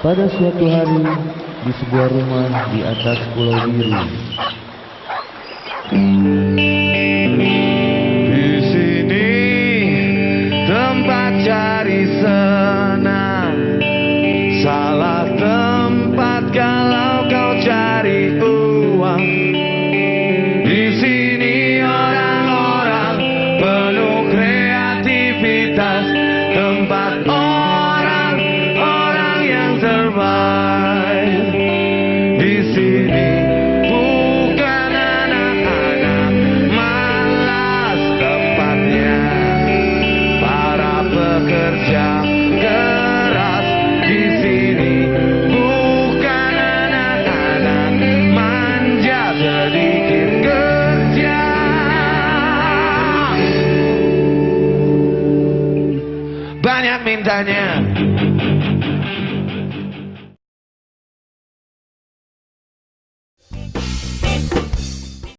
Pada suatu hari di sebuah rumah di atas pulau biru, di sini tempat cari senang, salah tempat kalau kau cari uang. Di sini orang-orang penuh kreativitas, tempat orang-orang yang survive. Di sini bukan anak-anak malas, tempatnya para pekerja keras. Di sini bukan anak-anak manja, sedikit kerja. Banyak mintanya.